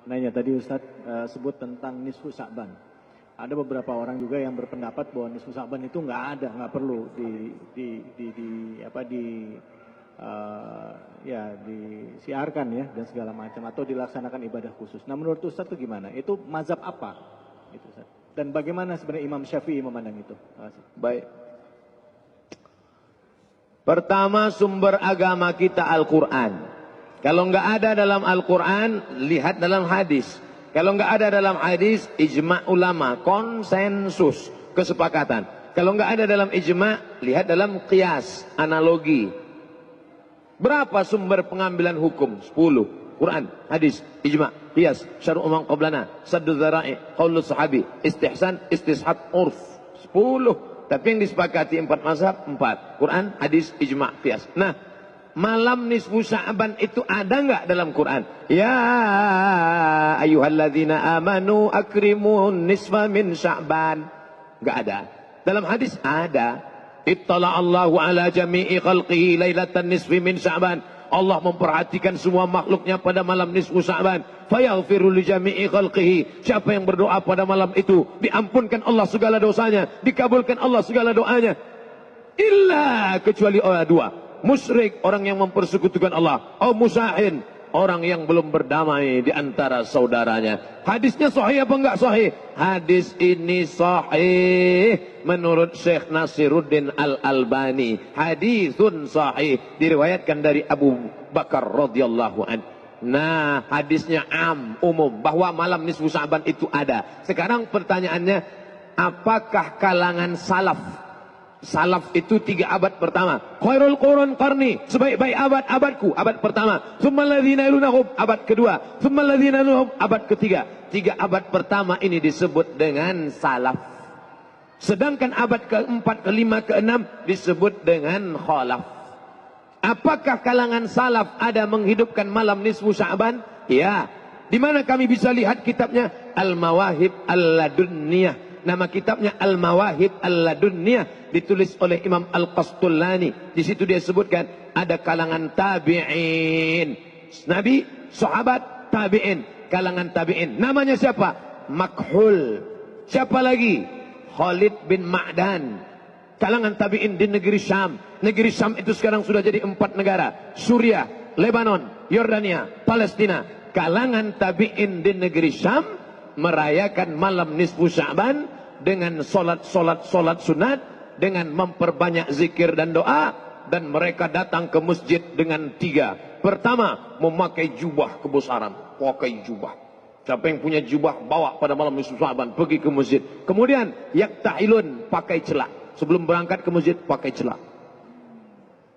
nanya tadi Ustadz sebut tentang nisfu Sya'ban. Ada beberapa orang juga yang berpendapat bahwa nisfu Sya'ban itu nggak ada, nggak perlu disiarkan ya dan segala macam atau dilaksanakan ibadah khusus. Nah menurut Ustadz itu gimana? Itu mazhab apa? Itu, Ustadz. Dan bagaimana sebenarnya Imam Syafi'i memandang itu? Baik. Pertama, sumber agama kita Al-Quran. Kalau nggak ada dalam Al-Quran, lihat dalam hadis. Kalau nggak ada dalam hadis, ijma' ulama, konsensus, kesepakatan. Kalau nggak ada dalam ijma', lihat dalam qiyas, analogi. Berapa sumber pengambilan hukum? 10. Quran, hadis, ijma', qiyas, syar'u man qablana, saddu dzara'i, qaulu sahabi, istihsan, istishab, urf. 10. Tapi yang disepakati 4 mazhab, 4. Quran, hadis, ijma', qiyas. Nah, malam nisfu Sya'ban itu ada nggak dalam Quran? Ya ayyuhalladzina amanu akrimun nisfa min Sya'ban. Nggak ada. Dalam hadis ada. Ittala'allahu ala jami'i khalqihi lailatan nisfi min Sya'ban. Allah memperhatikan semua makhluknya pada malam nisfu Sya'ban. Fayaghfiru li jami'i khalqihi. Siapa yang berdoa pada malam itu, diampunkan Allah segala dosanya, dikabulkan Allah segala doanya. Illa kecuali orang dua. Musyrik, orang yang mempersekutukan Allah. Atau musahin, orang yang belum berdamai di antara saudaranya. Hadisnya sahih apa enggak sahih? Hadis ini sahih menurut Syekh Nasiruddin Al-Albani. Hadisun sahih, diriwayatkan dari Abu Bakar radhiyallahu an. Nah, hadisnya umum bahwa malam nisfu Sya'ban itu ada. Sekarang pertanyaannya, apakah kalangan salaf itu 3 abad pertama. Khairul qurun qarni, sebaik-baik abadku, abad pertama. Tsummal ladzina yalunahum, abad kedua. Tsummal ladzina yalunahum, abad ketiga. 3 abad pertama ini disebut dengan salaf. Sedangkan abad keempat, kelima, keenam disebut dengan khalaf. Apakah kalangan salaf ada menghidupkan malam nisfu Sya'ban? Ya. Di mana kami bisa lihat kitabnya? Al-Mawahib Al-Ladunniyah. Nama kitabnya Al-Mawahib Al-Ladunniyah, ditulis oleh Imam Al-Qastullani. Di situ dia sebutkan ada kalangan tabi'in. Nabi, sahabat, tabi'in. Kalangan tabi'in. Namanya siapa? Makhul. Siapa lagi? Khalid bin Ma'dan. Kalangan tabi'in di negeri Syam. Negeri Syam itu sekarang sudah jadi 4 negara. Suriah, Lebanon, Yordania, Palestina. Kalangan tabi'in di negeri Syam merayakan malam nisfu Sya'ban dengan solat sunat, dengan memperbanyak zikir dan doa, dan mereka datang ke masjid dengan 3. Pertama, memakai jubah kebesaran, pakai jubah. Siapa yang punya jubah bawa pada malam nisfu Sya'ban, pergi ke masjid. Kemudian yaktahilun, pakai celak. Sebelum berangkat ke masjid pakai celak.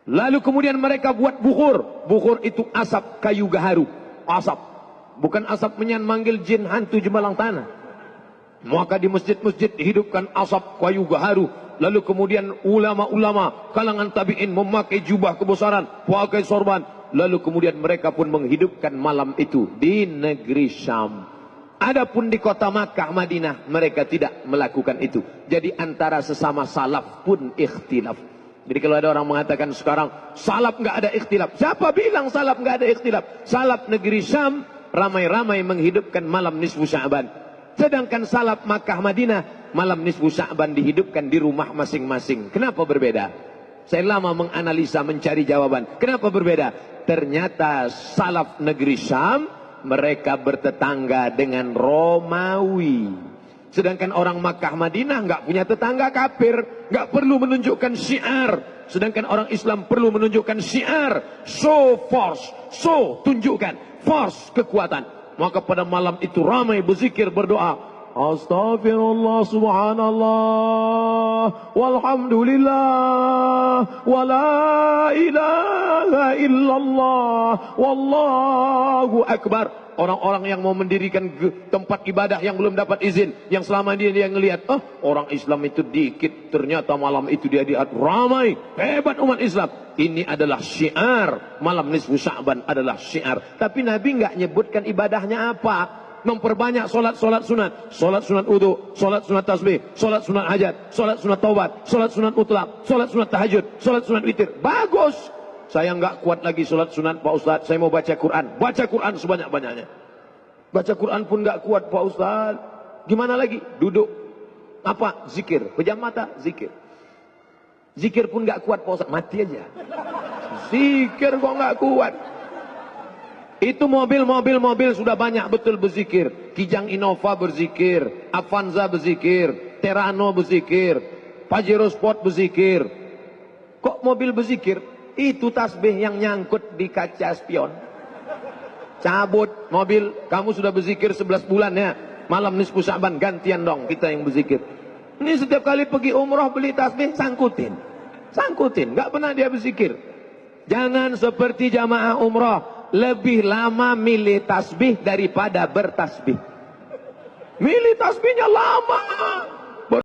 Lalu kemudian mereka buat bukhur. Bukhur itu asap kayu gaharu, asap. Bukan asap menyan manggil jin hantu jemalang tanah. Maka di masjid-masjid dihidupkan asap kayu gaharu. Lalu kemudian ulama-ulama kalangan tabi'in memakai jubah kebesaran, pakai sorban. Lalu kemudian mereka pun menghidupkan malam itu di negeri Syam. Adapun di kota Makkah, Madinah, mereka tidak melakukan itu. Jadi antara sesama salaf pun ikhtilaf. Jadi kalau ada orang mengatakan sekarang salaf nggak ada ikhtilaf, siapa bilang salaf nggak ada ikhtilaf? Salaf negeri Syam ramai-ramai menghidupkan malam nisfu Sya'ban. Sedangkan salaf Makkah Madinah malam nisfu Sya'ban dihidupkan di rumah masing-masing. Kenapa berbeda? Saya lama menganalisa, mencari jawaban. Kenapa berbeda? Ternyata salaf negeri Syam mereka bertetangga dengan Romawi. Sedangkan orang Makkah Madinah nggak punya tetangga kafir, nggak perlu menunjukkan syiar. Sedangkan orang Islam perlu menunjukkan syiar, show force, show tunjukkan force, kekuatan. Maka pada malam itu ramai berzikir, berdoa. Astaghfirullah subhanallah walhamdulillah wala ilaha illallah wallahu akbar. Orang-orang yang mau mendirikan tempat ibadah yang belum dapat izin, yang selama ini dia ngelihat, orang Islam itu dikit, ternyata malam itu dia lihat ramai, hebat umat Islam. Ini adalah syiar, malam nisfu Sya'ban adalah syiar. Tapi Nabi nggak nyebutkan ibadahnya apa. Memperbanyak solat sunat, solat sunat wudu, solat sunat tasbih, solat sunat hajat, solat sunat taubat, solat sunat mutlak, solat sunat tahajud, solat sunat witir. Bagus. Saya nggak kuat lagi solat sunat Pak Ustadz, saya mau baca Quran. Baca Quran sebanyak-banyaknya. Baca Quran pun nggak kuat Pak Ustaz. Gimana lagi? Duduk. Apa? Zikir. Pejam mata, zikir. Zikir pun nggak kuat Pak Ustaz. Mati aja. Zikir kok nggak kuat. Itu mobil sudah banyak betul berzikir. Kijang Innova berzikir. Avanza berzikir. Terano berzikir. Pajero Sport berzikir. Kok mobil berzikir? Itu tasbih yang nyangkut di kaca spion. Cabut mobil, kamu sudah berzikir 11 bulan ya. Malam nisfu Sya'ban gantian dong kita yang berzikir. Ini setiap kali pergi umroh beli tasbih sangkutin. Sangkutin, nggak pernah dia berzikir. Jangan seperti jamaah umroh, lebih lama milih tasbih daripada bertasbih. Milih tasbihnya lama.